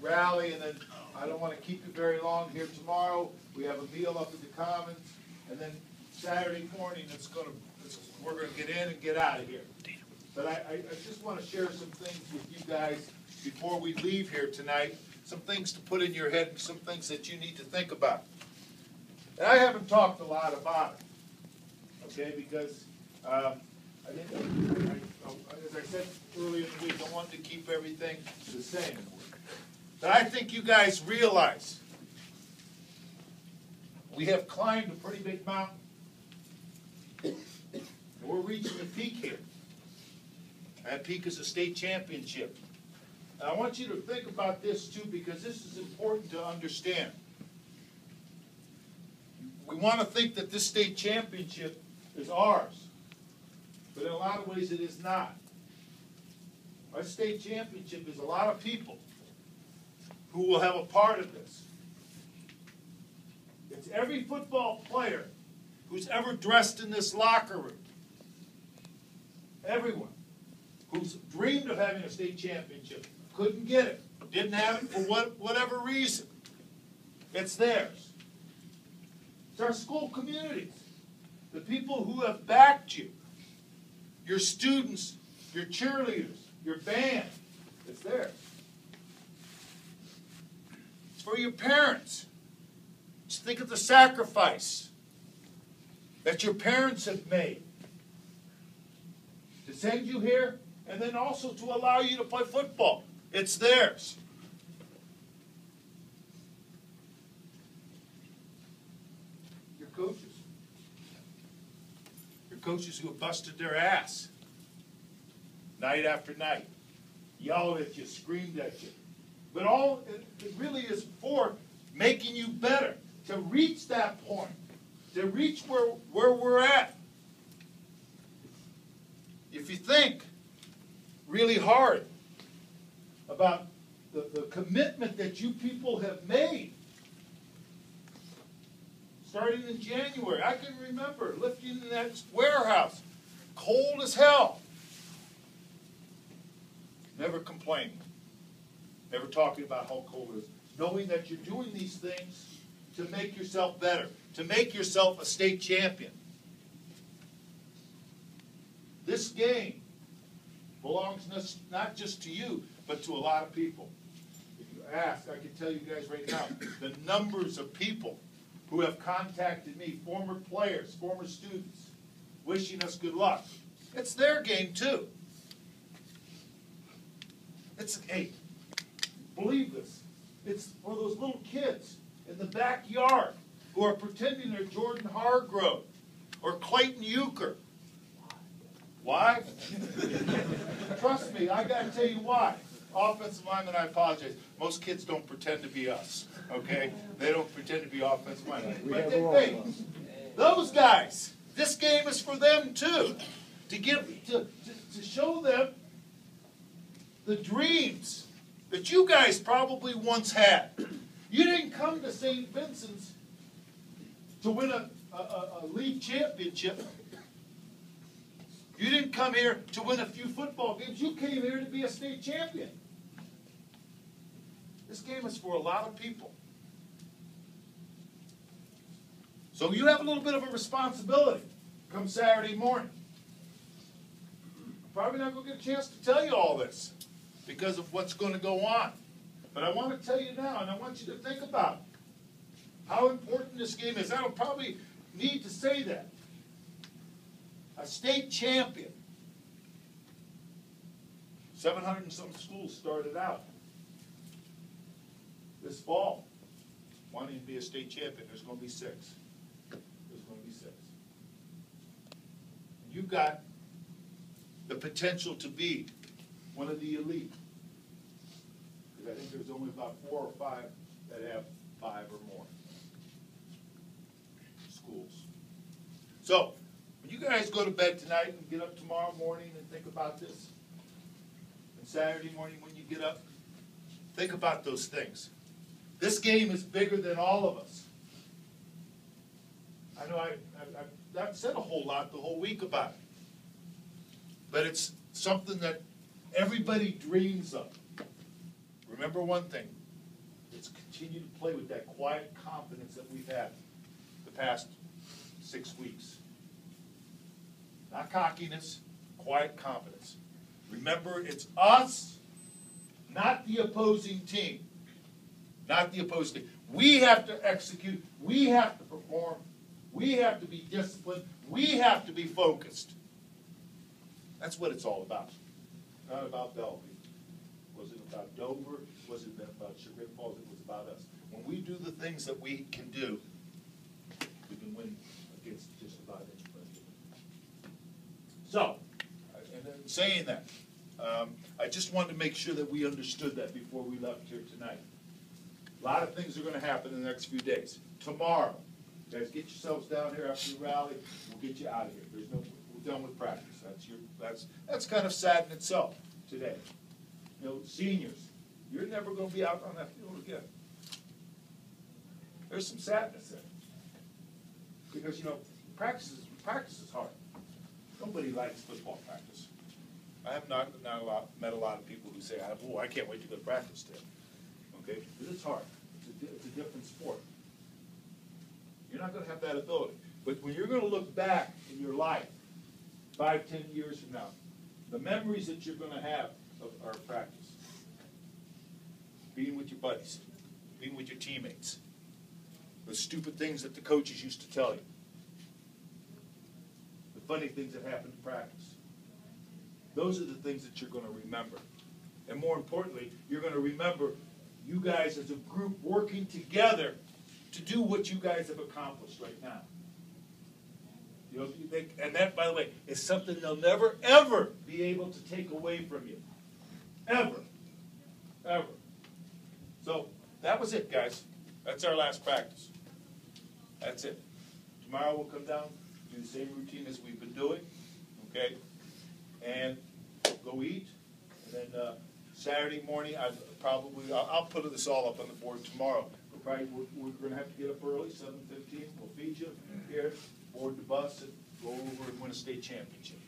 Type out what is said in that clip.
rally, and then I don't want to keep you very long here tomorrow. We have a meal up at the Commons, and then Saturday morning we're going to get in and get out of here. But I just want to share some things with you guys before we leave here tonight, some things to put in your head and some things that you need to think about. And I haven't talked a lot about it, okay, because I didn't, as I said earlier in the week, I wanted to keep everything the same. But I think you guys realize we have climbed a pretty big mountain. And we're reaching the peak here. That peak is a state championship. And I want you to think about this too, because this is important to understand. We want to think that this state championship is ours. But in a lot of ways it is not. Our state championship is a lot of people who will have a part of this. It's every football player who's ever dressed in this locker room. Everyone who's dreamed of having a state championship, couldn't get it, didn't have it for whatever reason. It's theirs. It's our school communities, the people who have backed you, your students, your cheerleaders, your band. It's theirs. It's for your parents. Just think of the sacrifice that your parents have made to send you here and then also to allow you to play football. It's theirs. Your coaches. Your coaches who have busted their ass night after night, yelled at you, screamed at you. But all it really is for making you better, to reach that point, to reach where we're at. If you think really hard about the commitment that you people have made, starting in January, I can remember lifting in that warehouse, cold as hell, never complaining, never talking about how cold it is, knowing that you're doing these things to make yourself better, to make yourself a state champion. This game belongs not just to you, but to a lot of people. If you ask, I can tell you guys right now, the numbers of people who have contacted me, former players, former students, wishing us good luck. It's their game too. Hey, believe this. It's for those little kids in the backyard who are pretending they're Jordan Hargrove or Clayton Euchre. Why? Trust me, I got to tell you why. Offensive linemen, I apologize. Most kids don't pretend to be us, okay? They don't pretend to be offensive linemen. But hey, those guys, this game is for them too. To show them the dreams that you guys probably once had. You didn't come to St. Vincent's to win a league championship. You didn't come here to win a few football games. You came here to be a state champion. This game is for a lot of people. So you have a little bit of a responsibility come Saturday morning. I'm probably not going to get a chance to tell you all this because of what's going to go on. But I want to tell you now, and I want you to think about how important this game is. I don't probably need to say that. A state champion. 700 and some schools started out this fall wanting to be a state champion. There's going to be 6. There's going to be 6. You've got the potential to be one of the elite. Because I think there's only about 4 or 5 that have 5 or more schools. So, when you guys go to bed tonight and get up tomorrow morning and think about this, and Saturday morning when you get up, think about those things. This game is bigger than all of us. I know I've not said a whole lot the whole week about it, but it's something that everybody dreams of. remember one thing. It's continue to play with that quiet confidence that we've had the past 6 weeks. Not cockiness, quiet confidence. Remember, it's us, not the opposing team. Not the opposing team. We have to execute. We have to perform. We have to be disciplined. We have to be focused. That's what it's all about. Not about Bellevue. Was it about Dover? Was it about Sugar Falls? It was about us. When we do the things that we can do, we can win against just about anybody. So, and in saying that, I just wanted to make sure that we understood that before we left here tonight. A lot of things are going to happen in the next few days. Tomorrow, you guys get yourselves down here after the rally. We'll get you out of here. We're done with practice. That's kind of sad in itself today. You know, seniors, you're never going to be out on that field again. There's some sadness there. Because, you know, practice is hard. Nobody likes football practice. I have not met a lot of people who say, oh, I can't wait to go to practice today. Okay? Because it's hard. It's a different sport. You're not going to have that ability. But when you're going to look back in your life, 5, 10 years from now, the memories that you're going to have of our practice, being with your buddies, being with your teammates, the stupid things that the coaches used to tell you, the funny things that happened in practice, those are the things that you're going to remember. And more importantly, you're going to remember you guys as a group working together to do what you guys have accomplished right now. You know, and that, by the way, is something they'll never, ever be able to take away from you. Ever. Ever. So, that was it, guys. That's our last practice. That's it. Tomorrow we'll come down, do the same routine as we've been doing, okay? And go eat. And then Saturday morning, I'll put this all up on the board tomorrow. We're going to have to get up early, 7:15. We'll feed you here, board the bus, and go over and win a state championship.